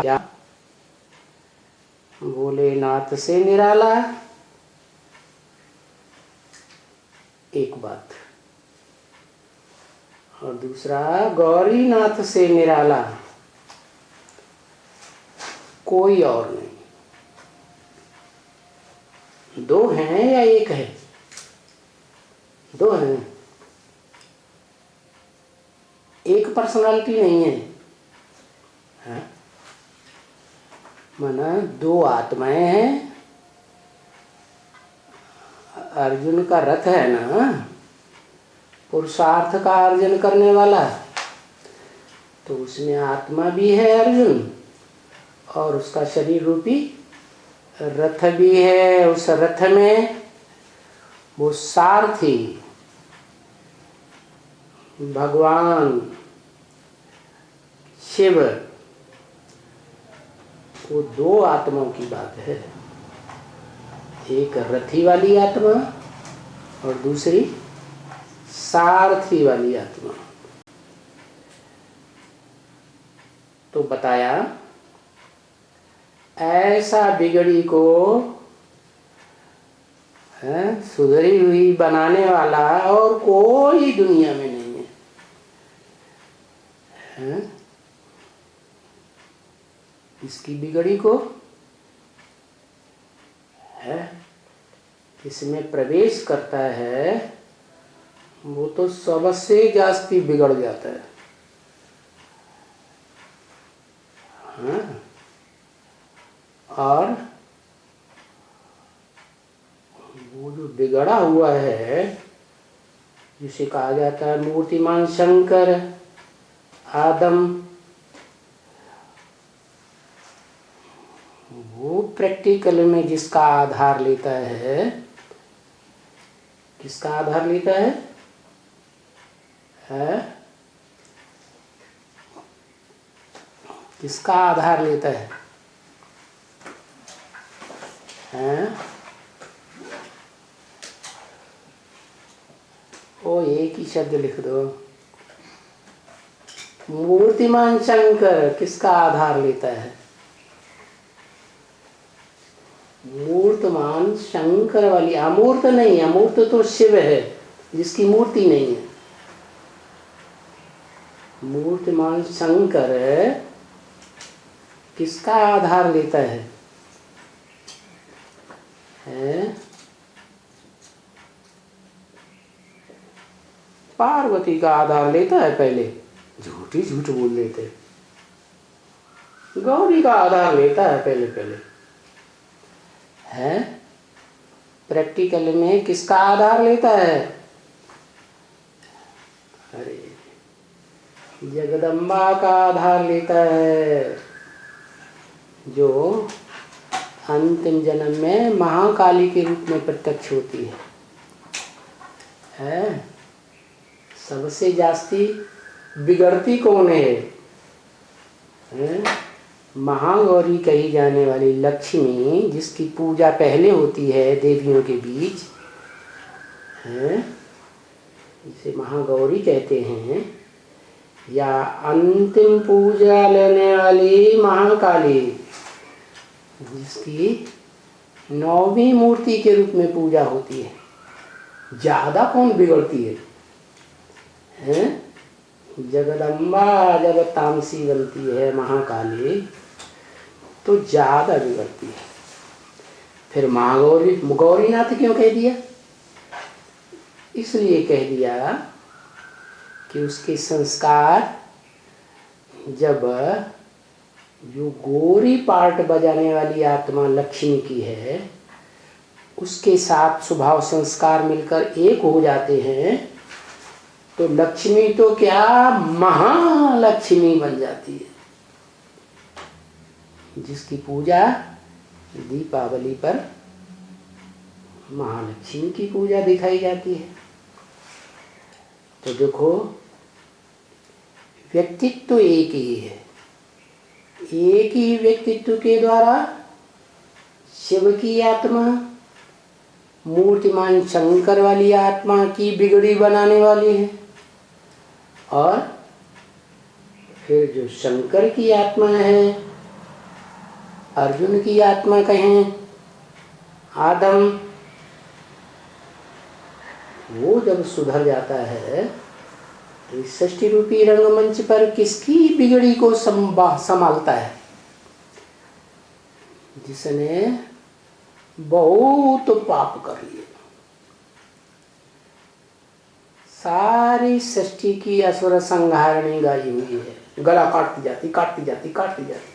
क्या भोलेनाथ से निराला, एक बात, और दूसरा गौरीनाथ से निराला कोई और नहीं। दो हैं या एक है? दो हैं, एक पर्सनालिटी नहीं है, है? माना दो आत्माएं हैं। अर्जुन का रथ है ना, पुरुषार्थ का अर्जन करने वाला, तो उसमें आत्मा भी है अर्जुन, और उसका शरीर रूपी रथ भी है। उस रथ में वो सारथी भगवान शिव, वो दो आत्माओं की बात है। एक रथी वाली आत्मा और दूसरी सारथी वाली आत्मा। तो बताया ऐसा बिगड़ी को सुधरी हुई बनाने वाला और कोई दुनिया में नहीं है। इसकी बिगड़ी को है, इसमें प्रवेश करता है वो तो सबसे जास्ती बिगड़ जाता है। हाँ? और वो जो बिगड़ा हुआ है, जिसे कहा जाता है मूर्तिमान शंकर आदम, वो प्रैक्टिकल में जिसका आधार लेता है, किसका आधार लेता है? किसका आधार लेता है? ओ एक ही शब्द लिख दो, मूर्तिमान शंकर किसका आधार लेता है? मूर्तमान शंकर वाली, अमूर्त नहीं। अमूर्त तो शिव है जिसकी मूर्ति नहीं है। मूर्तिमान शंकर किसका आधार लेता है? पार्वती का आधार लेता है। पहले झूठी झूठ बोल देते, गौरी का आधार लेता है पहले पहले। है प्रैक्टिकल में किसका आधार लेता है? अरे जगदम्बा का आधार लेता है, जो अंतिम जन्म में महाकाली के रूप में प्रत्यक्ष होती है। सबसे जास्ती बिगड़ती कौन है? महागौरी कही जाने वाली लक्ष्मी, जिसकी पूजा पहले होती है देवियों के बीच, इसे महागौरी कहते हैं, या अंतिम पूजा लेने वाली महाकाली, जिसकी 9वीं मूर्ति के रूप में पूजा होती है। ज्यादा कौन बिगड़ती है? जगदम्बा जब तामसी बनती है महाकाली, तो ज्यादा बिगड़ती है। फिर महागौरी, गौरीनाथ क्यों कह दिया? इसलिए कह दिया कि उसके संस्कार, जब जो गोरी पार्ट बजाने वाली आत्मा लक्ष्मी की है, उसके साथ स्वभाव संस्कार मिलकर एक हो जाते हैं, तो लक्ष्मी तो क्या महालक्ष्मी बन जाती है, जिसकी पूजा दीपावली पर महालक्ष्मी की पूजा दिखाई जाती है। तो देखो, व्यक्तित्व एक ही है। एक ही व्यक्तित्व के द्वारा शिव की आत्मा, मूर्तिमान शंकर वाली आत्मा की बिगड़ी बनाने वाली है, और फिर जो शंकर की आत्मा है अर्जुन की आत्मा कहें आदम, वो जब सुधर जाता है तो इस सृष्टि रूपी रंगमंच पर किसकी बिगड़ी को संभालता है? जिसने बहुत पाप कर लिए, सारी सृष्टि की असुर संहारणी गाई हुई है, गला काटती जाती काटती जाती काटती जाती,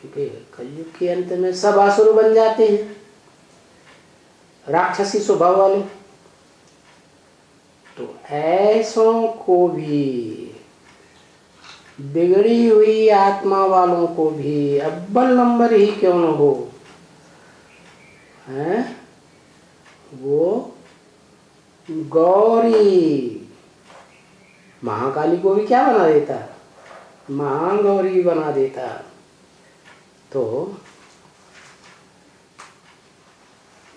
क्योंकि कलयुग के अंत में सब असुर बन जाते हैं, राक्षसी स्वभाव वाले। तो ऐसों को भी, बिगड़ी हुई आत्मा वालों को भी अव्वल नंबर ही क्यों न हो, हैं, वो गौरी महाकाली को भी क्या बना देता, महागौरी बना देता। तो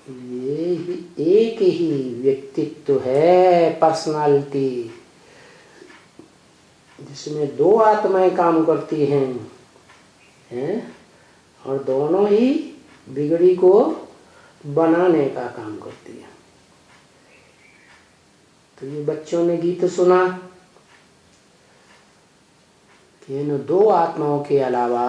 ये ही एक ही व्यक्तित्व है, पर्सनालिटी, जिसमें दो आत्माएं काम करती हैं, और दोनों ही बिगड़ी को बनाने का काम करती है। तो ये बच्चों ने गीत सुना कि इन दो आत्माओं के अलावा